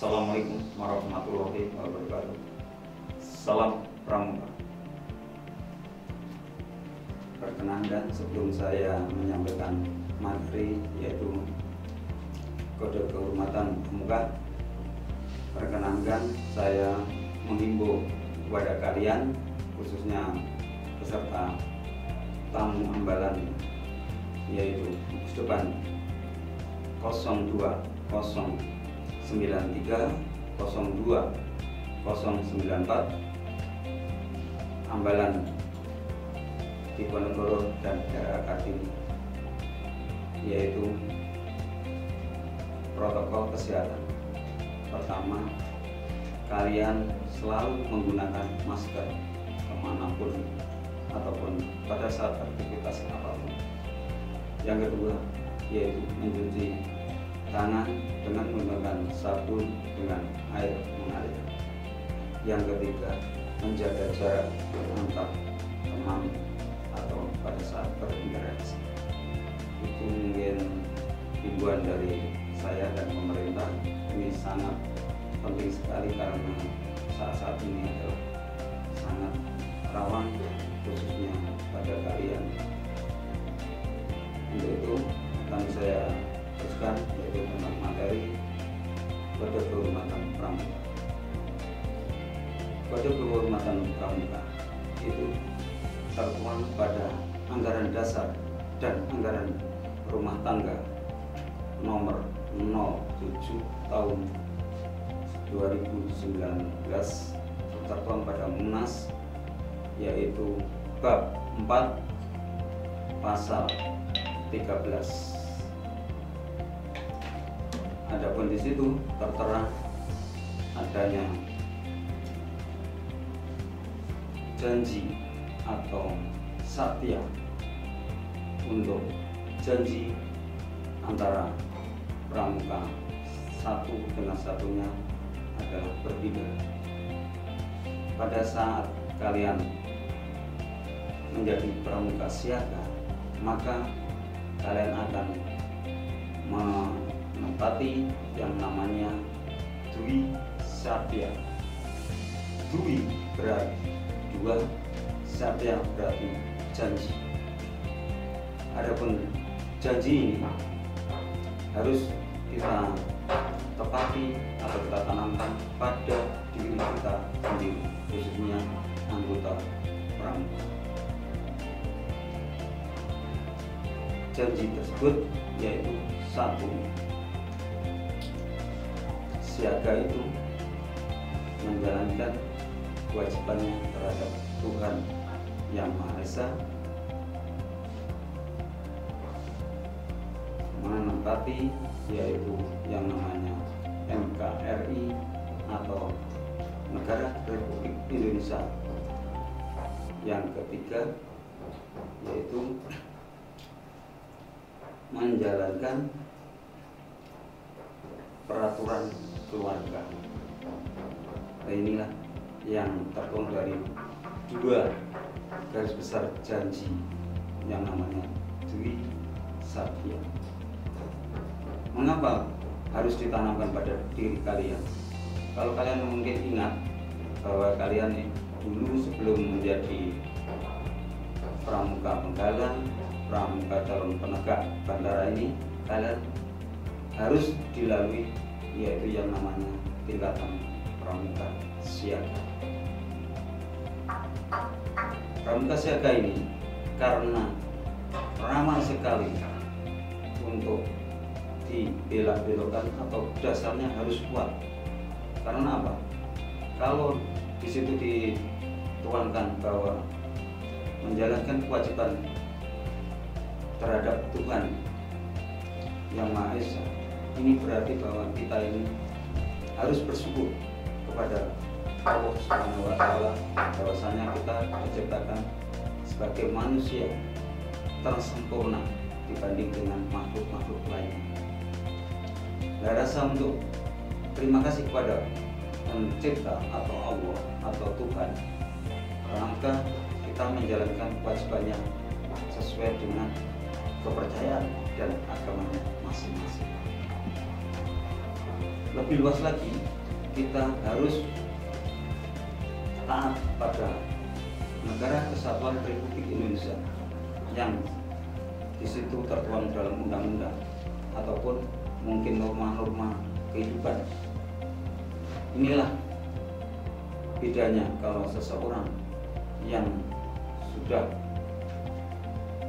Assalamualaikum warahmatullahi wabarakatuh. Salam Pramuka. Perkenankan sebelum saya menyampaikan materi yaitu kode kehormatan pramuka, perkenankan saya menghimbau kepada kalian, khususnya peserta tamu ambalan yaitu depan 02-093-02-094 ambalan Diponegoro dan daerah Kartini, yaitu protokol kesehatan. Pertama, kalian selalu menggunakan masker kemanapun ataupun pada saat aktivitas apapun. Yang kedua, yaitu mencuci tangan dengan menggunakan sabun dengan air mengalir. Yang ketiga, menjaga jarak antar teman atau pada saat berinteraksi. Itu mungkin himbauan dari saya dan pemerintah. Ini sangat penting sekali karena saat ini adalah sangat rawan, khususnya pada kalian. Untuk itu akan saya teruskan yaitu tentang materi kode kehormatan pramuka. Kode kehormatan pramuka itu tertuang pada anggaran dasar dan anggaran rumah tangga nomor 07 tahun 2019 tertuang pada Munas, yaitu bab 4 pasal 13. Adapun di situ tertera adanya janji atau satya. Untuk janji antara pramuka satu dengan satunya adalah berbeda. Pada saat kalian menjadi pramuka siaga, maka kalian akan menempati yang namanya Dwi Satya. Dwi berarti dua, Satya berarti janji. Adapun janji ini harus kita tepati atau kita tanamkan pada diri kita sendiri, khususnya anggota pramuka. Janji tersebut yaitu satu, siaga itu menjalankan kewajibannya terhadap Tuhan Yang Maha Esa, menempati yaitu yang namanya NKRI atau Negara Republik Indonesia. Yang ketiga yaitu menjalankan peraturan keluarga. Nah, inilah yang tertuang dari dua garis besar janji yang namanya Dwi Satya. Mengapa harus ditanamkan pada diri kalian? Kalau kalian mungkin ingat bahwa kalian dulu sebelum menjadi pramuka penggalan, pramuka calon penegak bandara ini, kalian harus dilalui yaitu yang namanya tingkatan pramuka siaga. Pramuka siaga ini karena ramah sekali untuk dibelak-belokkan atau dasarnya harus kuat. Karena apa? Kalau di situ dituangkan bahwa menjalankan kewajiban terhadap Tuhan Yang Maha Esa, ini berarti bahwa kita ini harus bersyukur kepada Allah Subhanahu wa Ta'ala bahwasanya kita diciptakan sebagai manusia tersempurna dibanding dengan makhluk-makhluk lainnya. Saya rasa untuk terima kasih kepada pencipta atau Allah atau Tuhan, rangka kita menjalankan kewajibannya sesuai dengan kepercayaan dan agamanya masing-masing. lebih luas lagi, kita harus taat pada Negara Kesatuan Republik Indonesia yang di situ tertuang dalam undang-undang ataupun mungkin norma-norma kehidupan. Inilah bedanya kalau seseorang yang sudah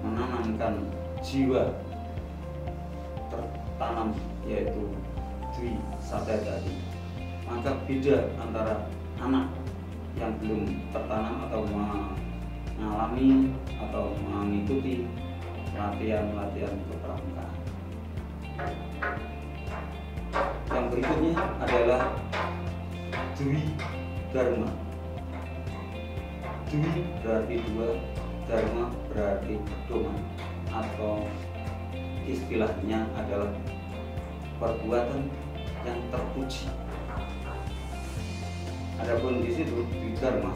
menanamkan jiwa tertanam yaitu Dwi Satya tadi, maka beda antara anak yang belum tertanam atau mengalami atau mengikuti latihan-latihan kepramukaan. Yang berikutnya adalah Dwi Dharma. Dwi berarti dua, Dharma berarti pedoman, atau istilahnya adalah perbuatan yang terpuji. Adapun di situ Dwi Dharma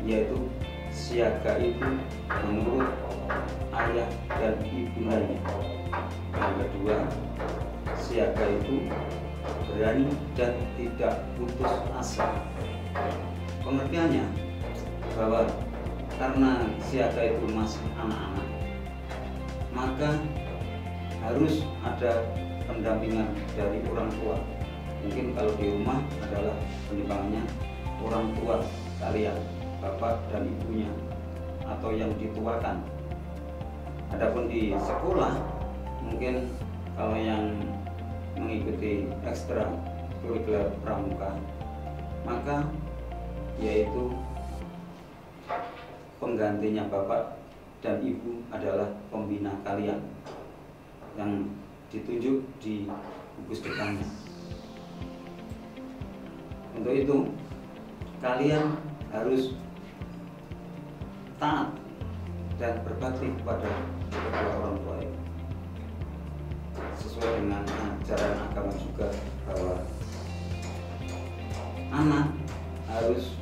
yaitu siaga itu menurut ayah dan ibundanya. Yang kedua, siaga itu berani dan tidak putus asa. Pengertiannya bahwa karena siaga itu masih anak-anak, maka harus ada pendampingan dari orang tua. Mungkin kalau di rumah adalah pendampingannya orang tua kalian, bapak dan ibunya, atau yang dituakan. Adapun di sekolah, mungkin kalau yang mengikuti ekstra kurikuler pramuka, maka yaitu penggantinya bapak dan ibu adalah pembina kalian yang ditunjuk di gugus depannya. Untuk itu kalian harus taat dan berbakti kepada kedua orang tua itu, sesuai dengan ajaran agama juga bahwa anak harus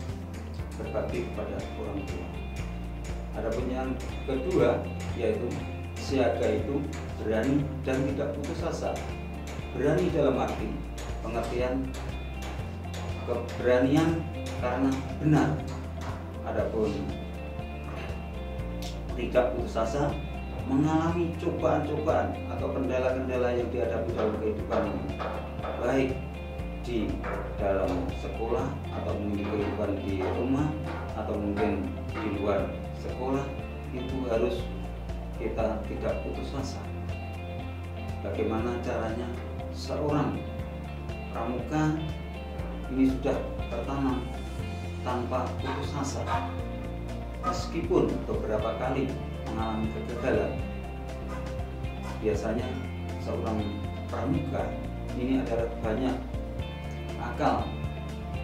berbakti kepada orang tua. Adapun yang kedua yaitu siaga itu berani dan tidak putus asa. Berani dalam arti pengertian keberanian karena benar. Adapun tidak putus asa mengalami cobaan-cobaan atau kendala-kendala yang dihadapi dalam kehidupan ini, baik di dalam sekolah atau mungkin kehidupan di rumah atau mungkin di luar sekolah, itu harus kita tidak putus asa. Bagaimana caranya seorang pramuka ini sudah tertanam tanpa putus asa, meskipun beberapa kali mengalami kegagalan. Biasanya seorang pramuka ini adalah banyak akal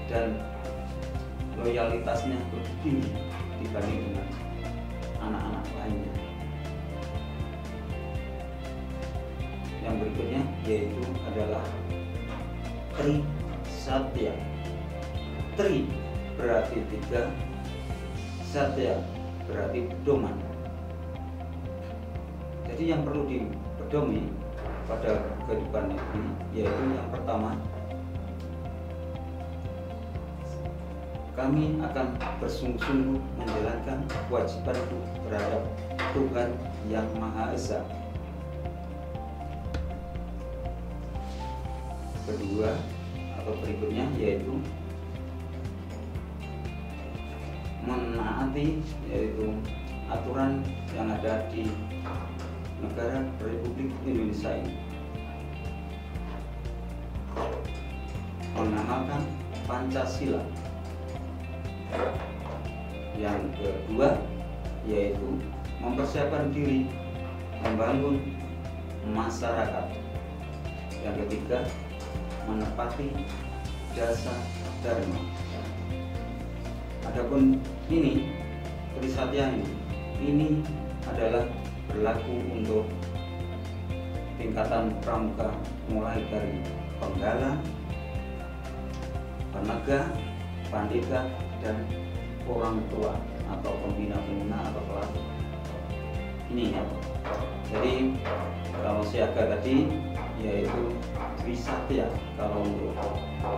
dan loyalitasnya lebih tinggi dibanding dengan anak-anak lainnya. Yang berikutnya yaitu adalah Tri Satya. Tri berarti tiga, Satya berarti pedoman. Jadi yang perlu dipedomi pada kehidupan ini yaitu yang pertama, kami akan bersungguh-sungguh menjalankan kewajibanku terhadap Tuhan Yang Maha Esa. Kedua atau berikutnya yaitu menaati yaitu aturan yang ada di negara Republik Indonesia ini, mengamalkan Pancasila. Yang kedua yaitu mempersiapkan diri membangun masyarakat. Yang ketiga menepati jasa dharma. Adapun ini Tri Satya ini adalah berlaku untuk tingkatan pramuka mulai dari penggala, penegak, pandita, dan orang tua atau pembina-pembina atau pelatih. Ini ya. Jadi kalau siaga tadi yaitu Dwi Trisatya. Kalau untuk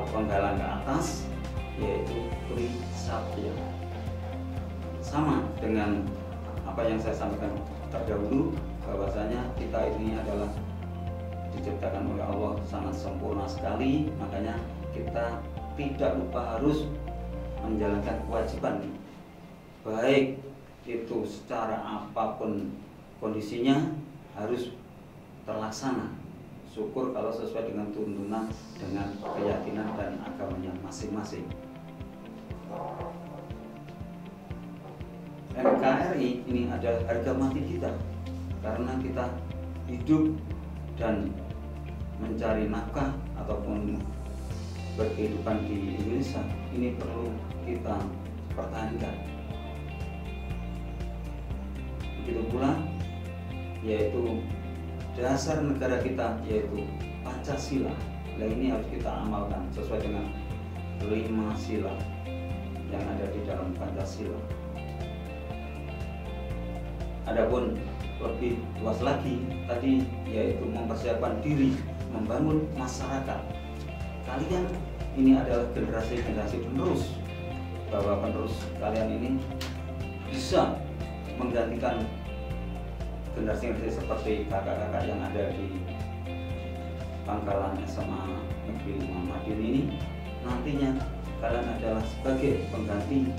penggalan ke atas yaitu Trisatya. Sama dengan apa yang saya sampaikan terdahulu, bahwasanya kita ini adalah diciptakan oleh Allah sangat sempurna sekali, makanya kita tidak lupa harus menjalankan kewajiban, baik itu secara apapun kondisinya harus terlaksana. Syukur kalau sesuai dengan tuntunan, dengan keyakinan dan agamanya masing-masing. NKRI ini adalah harga mati kita, karena kita hidup dan mencari nafkah ataupun berkehidupan di Indonesia ini perlu kita pertahankan. Begitu pula yaitu dasar negara kita yaitu Pancasila. Nah, ini harus kita amalkan sesuai dengan 5 sila yang ada di dalam Pancasila. Adapun lebih luas lagi tadi yaitu mempersiapkan diri, membangun masyarakat. Kalian ini adalah generasi-generasi penerus, bahwa penerus kalian ini bisa menggantikan generasi-generasi seperti kakak-kakak yang ada di Pangkalan SMA Negeri 5 Madiun ini. Nantinya kalian adalah sebagai pengganti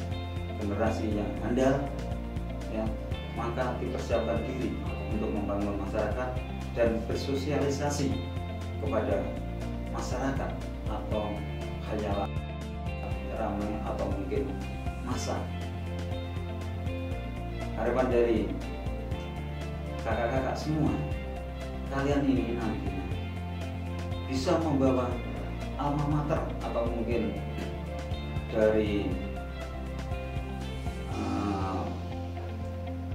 generasi yang handal, ya. Maka dipersiapkan diri untuk membangun masyarakat dan bersosialisasi kepada masyarakat atau khayal ramai atau mungkin massa. Harapan dari kakak-kakak semua, kalian ini nantinya bisa membawa alma mater atau mungkin dari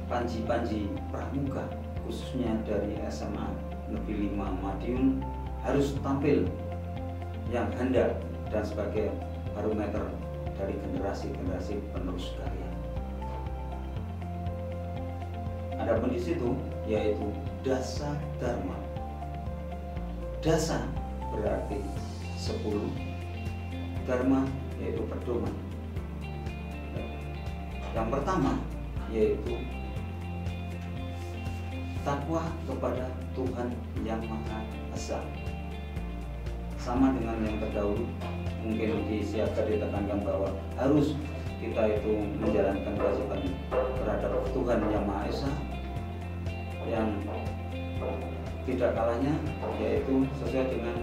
panji-panji pramuka, khususnya dari SMA Negeri 5 Madiun, harus tampil yang handal dan sebagai barometer dari generasi-generasi penerus kalian. Adapun di situ yaitu dasa dharma. Dasa berarti 10, dharma yaitu pedoman. Yang pertama yaitu takwa kepada Tuhan Yang Maha Esa. Sama dengan yang terdahulu, mungkin di siaga ditekankan bahwa harus kita itu menjalankan kewajiban terhadap Tuhan Yang Maha Esa. Yang tidak kalahnya yaitu sesuai dengan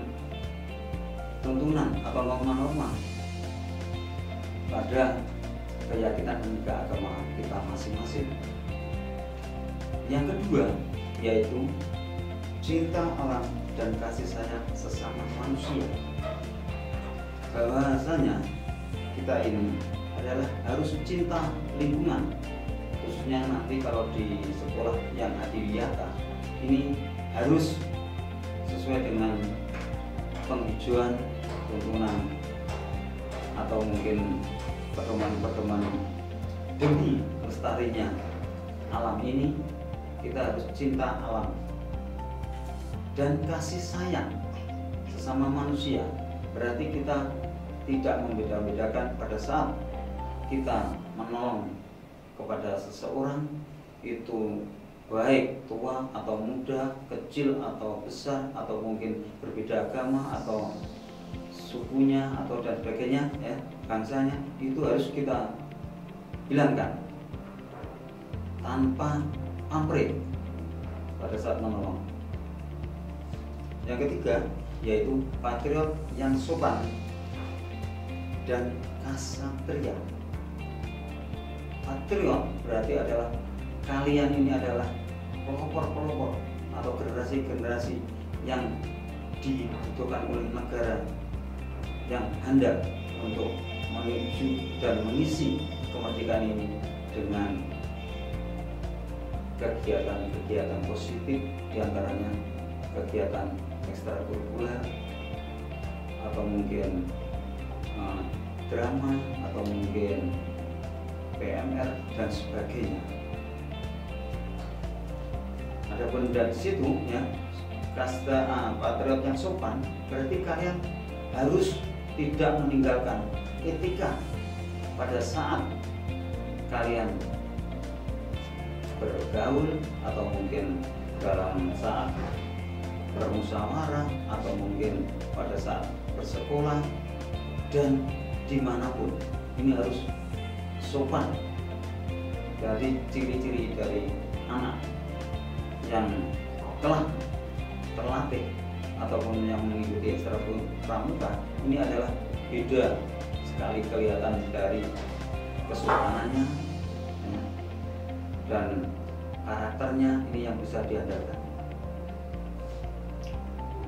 tuntunan atau norma-norma pada keyakinan dan keagamaan kita masing-masing. Yang kedua yaitu cinta alam dan kasih sayang sesama manusia. Bahwasanya kita ini adalah harus cinta lingkungan, khususnya nanti kalau di sekolah yang adiwiyata ini harus sesuai dengan penghijauan, tuntunan atau mungkin pedoman-pedoman demi lestarinya alam ini. Kita harus cinta alam dan kasih sayang sesama manusia. Berarti kita tidak membeda-bedakan pada saat kita menolong kepada seseorang, itu baik tua atau muda, kecil atau besar, atau mungkin berbeda agama atau sukunya atau dan sebagainya, ya, bangsanya, itu harus kita hilangkan tanpa pamrih pada saat menolong. Yang ketiga yaitu patriot yang sopan dan kasatria. Patriot berarti adalah kalian ini adalah pelopor-pelopor atau generasi-generasi yang dibutuhkan oleh negara yang handal untuk menuju dan mengisi kemerdekaan ini dengan kegiatan-kegiatan positif, diantaranya kegiatan ekstrakurikuler atau mungkin drama atau mungkin PMR dan sebagainya. Adapun dari situ ya, patriot yang sopan, berarti kalian harus tidak meninggalkan etika pada saat kalian bergaul, atau mungkin dalam saat bermusyawarah, atau mungkin pada saat bersekolah, dan dimanapun ini harus sopan. Jadi ciri-ciri dari anak yang telah terlatih ataupun yang mengikuti ekstra pramuka ini adalah beda sekali kelihatan dari kesopanannya dan karakternya, ini yang bisa diandalkan.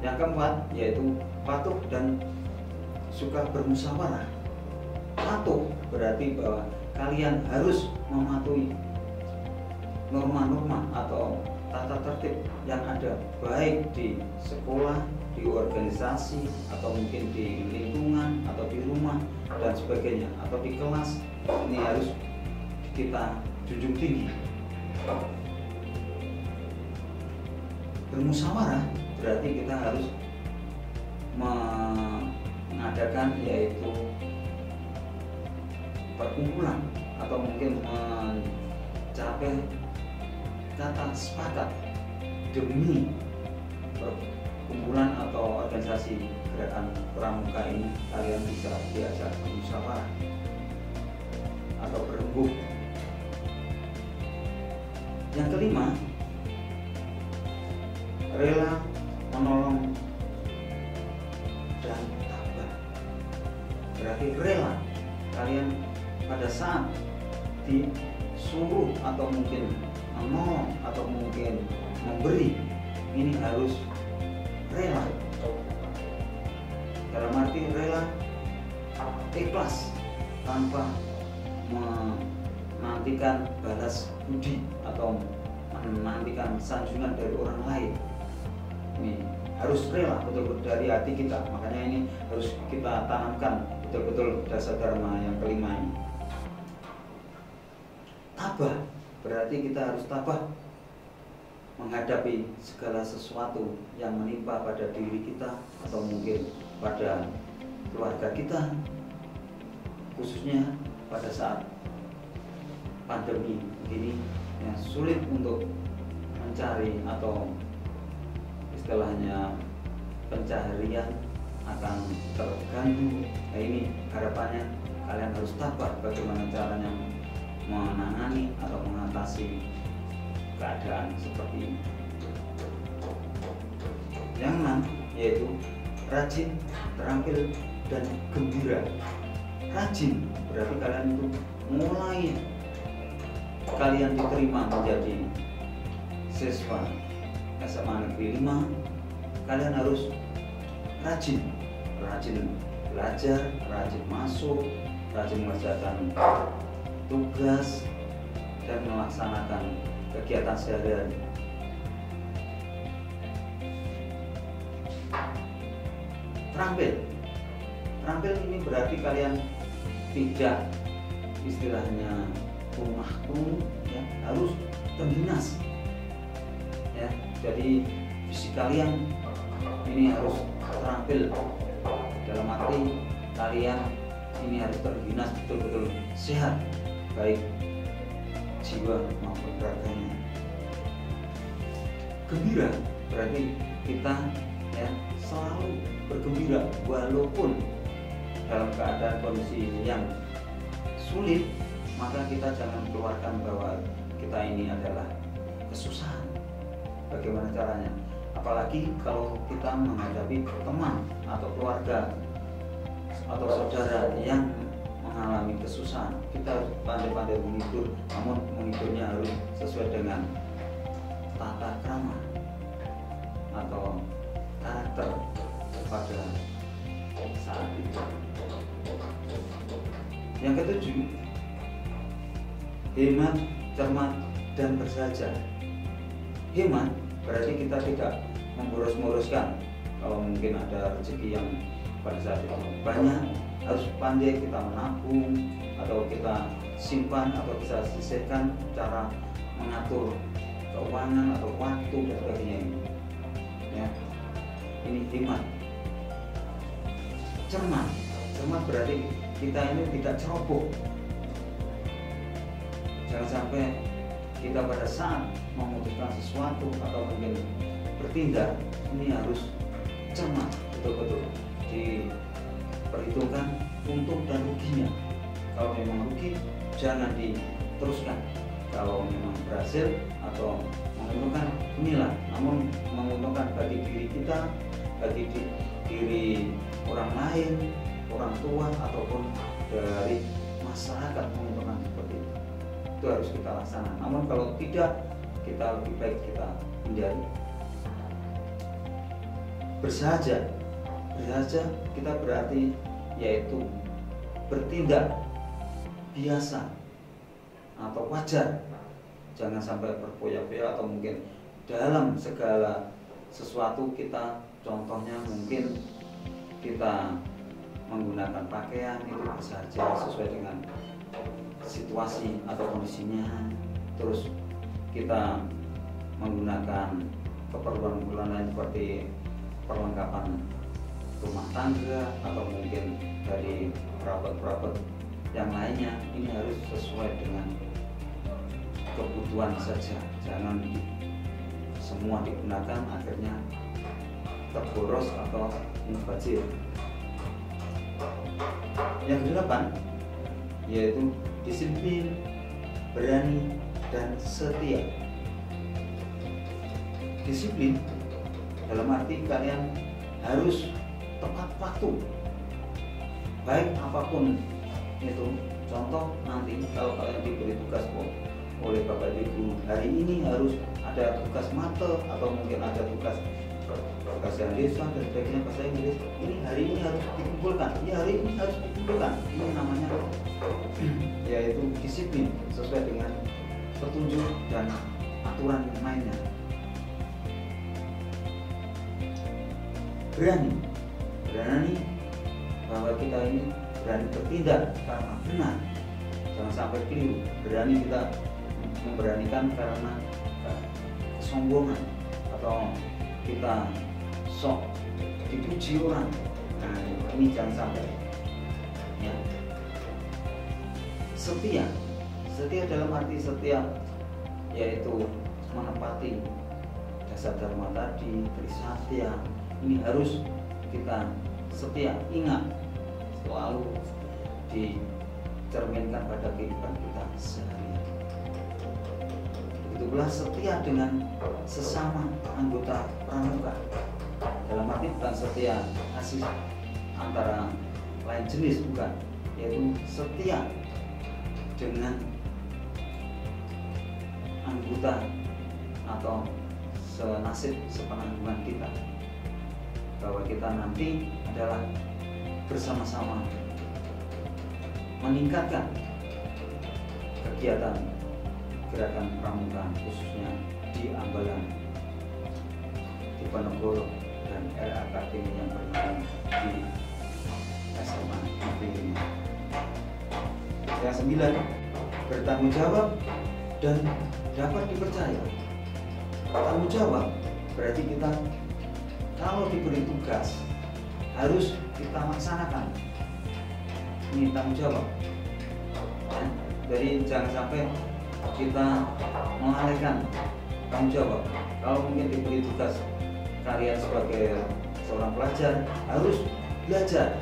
Yang keempat yaitu patuh dan suka bermusyawarah. Patuh berarti bahwa kalian harus mematuhi norma-norma atau tata tertib yang ada, baik di sekolah, di organisasi, atau mungkin di lingkungan, atau di rumah dan sebagainya, atau di kelas. Ini harus kita junjung tinggi. Bermusyawarah berarti kita harus mengadakan yaitu perkumpulan, atau mungkin mencapai kata sepakat demi perkumpulan atau organisasi gerakan pramuka ini. Kalian bisa diajak bermusyawarah atau berembuk. Yang kelima, rela menolong dan tabah. Berarti rela kalian pada saat disuruh atau mungkin menolong atau mungkin memberi, ini harus rela. Dalam arti rela ikhlas tanpa menantikan balas budi atau menantikan sanjungan dari orang lain. Ini harus rela betul-betul dari hati kita. Makanya ini harus kita tanamkan betul-betul dasar dharma yang kelima ini. Tabah berarti kita harus tabah menghadapi segala sesuatu yang menimpa pada diri kita atau mungkin pada keluarga kita, khususnya pada saat pandemi ini yang sulit untuk mencari atau istilahnya pencaharian akan terganggu. Nah, ini harapannya kalian harus tabah bagaimana caranya menangani atau mengatasi keadaan seperti ini. Yang enam yaitu rajin, terampil, dan gembira. Rajin berarti kalian itu mulai kalian diterima menjadi siswa SMA Negeri 5, kalian harus rajin belajar, rajin masuk, rajin mengerjakan tugas dan melaksanakan kegiatan sehari-hari. Terampil ini berarti kalian tidak istilahnya rumahku ya, harus terdinas ya. Jadi fisik kalian ini harus terampil, dalam arti kalian ini harus terdinas betul-betul sehat, baik jiwa maupun raganya. Gembira berarti kita ya selalu bergembira walaupun dalam keadaan kondisi yang sulit, maka kita jangan keluarkan bahwa kita ini adalah kesusahan. Bagaimana caranya? Apalagi kalau kita menghadapi teman atau keluarga atau saudara yang mengalami kesusahan, kita harus pandai-pandai menghibur, namun menghiburnya harus sesuai dengan tata krama atau karakter pada saat itu. Yang ketujuh, hemat, cermat, dan bersahaja. Hemat berarti kita tidak memboros-boroskan. Kalau mungkin ada rezeki yang pada saat itu banyak, harus pandai kita menabung atau kita simpan atau bisa sisihkan, cara mengatur keuangan atau waktu dan sebagainya. Ya. ini hemat. Cermat berarti kita ini tidak ceroboh. Jangan sampai kita pada saat memutuskan sesuatu atau mungkin bertindak ini harus cermat, betul-betul diperhitungkan untung dan ruginya. Kalau memang rugi jangan diteruskan, kalau memang berhasil atau menguntungkan inilah, namun menguntungkan bagi diri kita, bagi diri orang lain, orang tua ataupun dari masyarakat, menguntungkan seperti itu harus kita laksanakan. Namun kalau tidak, kita lebih baik kita hindari. Bersahaja kita berarti yaitu bertindak biasa atau wajar, jangan sampai berpoya-poya atau mungkin dalam segala sesuatu kita, contohnya mungkin kita menggunakan pakaian itu bersahaja sesuai dengan situasi atau kondisinya. Terus kita menggunakan keperluan lain seperti perlengkapan rumah tangga atau mungkin dari perabot-perabot yang lainnya, ini harus sesuai dengan kebutuhan saja, jangan semua digunakan akhirnya terboros atau mubazir. Yang kedelapan yaitu disiplin, berani, dan setia. Disiplin dalam arti kalian harus tepat waktu, baik apapun itu. Contoh, nanti kalau kalian diberi tugas oleh Bapak Ibu, hari ini harus ada tugas mate atau mungkin ada tugas yang desa dan sebagainya, bahasa Inggris, ini hari ini harus dikumpulkan, ya hari ini harus dikumpulkan. Ini namanya yaitu disiplin sesuai dengan petunjuk dan aturan yang lainnya. Berani bahwa kita ini berani bertindak karena benar, jangan sampai keliru. Berani kita memberanikan karena kesombongan atau kita sok dipuji orang. Nah, ini jangan sampai ya. Setia dalam arti setia yaitu menepati dasar dharma tadi, trisatya. Ini harus kita setia, ingat, selalu dicerminkan pada kehidupan kita sehari-hari. Begitu pula setia dengan sesama anggota pramuka. Dalam arti bukan setia kasih antara lain jenis, bukan, yaitu setia dengan anggota atau senasib sepenanggungan kita, bahwa kita nanti adalah bersama-sama meningkatkan kegiatan gerakan pramuka, khususnya di Ambalan, di Ponorogo, dan RAKT yang bermain di SMA Negeri 5. Yang 9, bertanggung jawab dan dapat dipercaya. Tanggung jawab berarti kita kalau diberi tugas harus kita laksanakan. Ini tanggung jawab ya. Jadi jangan sampai kita melalaikan tanggung jawab. Kalau mungkin diberi tugas kalian sebagai seorang pelajar harus belajar.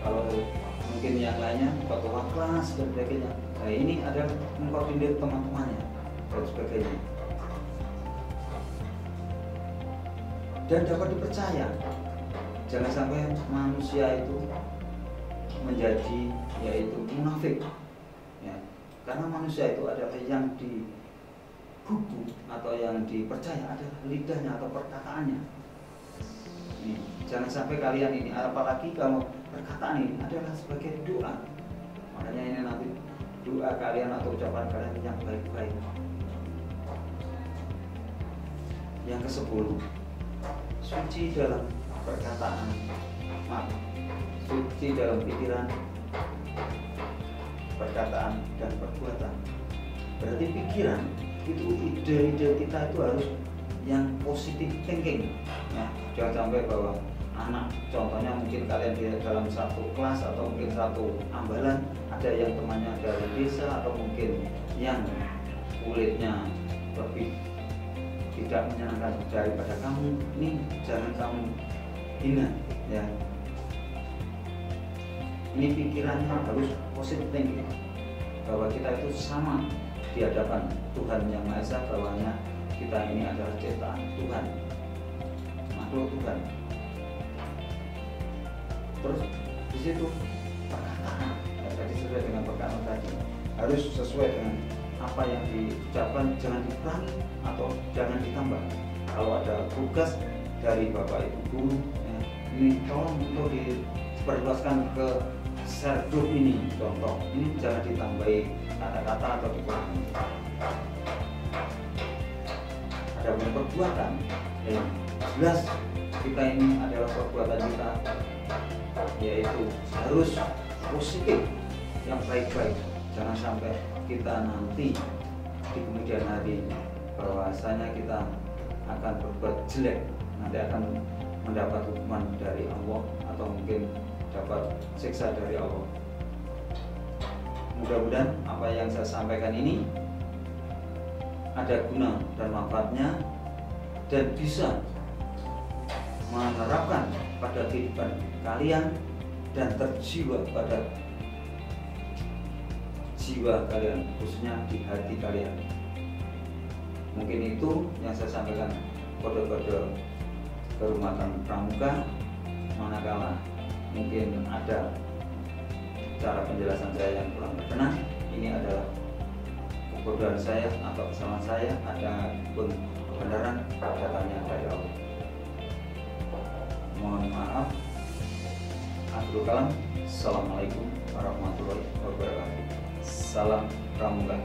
Kalau mungkin yang lainnya ketua kelas dan sebagainya, nah ini adalah mengkoordinir teman-temannya dan sebagainya. Dan dapat dipercaya, jangan sampai manusia itu menjadi yaitu munafik ya. Karena manusia itu adalah yang dibuku atau yang dipercaya adalah lidahnya atau perkataannya. Ini, jangan sampai kalian ini, apalagi kalau perkataan ini adalah sebagai doa, makanya ini nanti doa kalian atau ucapan kalian yang baik-baik. Yang ke-10, suci dalam perkataan, suci dalam pikiran, perkataan, dan perbuatan. Berarti pikiran itu, ide-ide kita itu harus yang positif thinking ya. Jangan sampai bahwa anak, contohnya mungkin kalian di dalam satu kelas atau mungkin satu ambalan, ada yang temannya dari desa atau mungkin yang kulitnya lebih tidak menyenangkan daripada kamu, ini jangan kamu hina ya. Ini pikirannya harus positif thinking, bahwa kita itu sama di hadapan Tuhan Yang Maha Esa, bahwanya kita ini adalah ciptaan Tuhan, makhluk Tuhan. Terus di situ perkataan, ya, tadi sesuai dengan perkataan tadi, harus sesuai dengan apa yang diucapkan, jangan dikurangi atau jangan ditambah. Kalau ada tugas dari Bapak Ibu guru, ya, ini tolong untuk diperluaskan ke share group ini, contoh ini jangan ditambahi kata-kata atau dikurangi. Ada perbuatan yang jelas kita ini adalah perbuatan kita, yaitu harus positif, yang baik-baik. Jangan sampai kita nanti di kemudian hari bahwasanya kita akan berbuat jelek, nanti akan mendapat hukuman dari Allah atau mungkin dapat siksa dari Allah. Mudah-mudahan apa yang saya sampaikan ini ada guna dan manfaatnya dan bisa menerapkan pada kehidupan kalian dan terjiwa pada jiwa kalian, khususnya di hati kalian. Mungkin itu yang saya sampaikan, kode-kode kehormatan pramuka. Manakala mungkin ada cara penjelasan saya yang kurang berkenan, ini adalah kebodohan saya atau kesalahan saya, ada pun kebenaran datangnya dari Allah. Mohon maaf. Akhirul kalam. Assalamualaikum warahmatullahi wabarakatuh. Salam pramuka.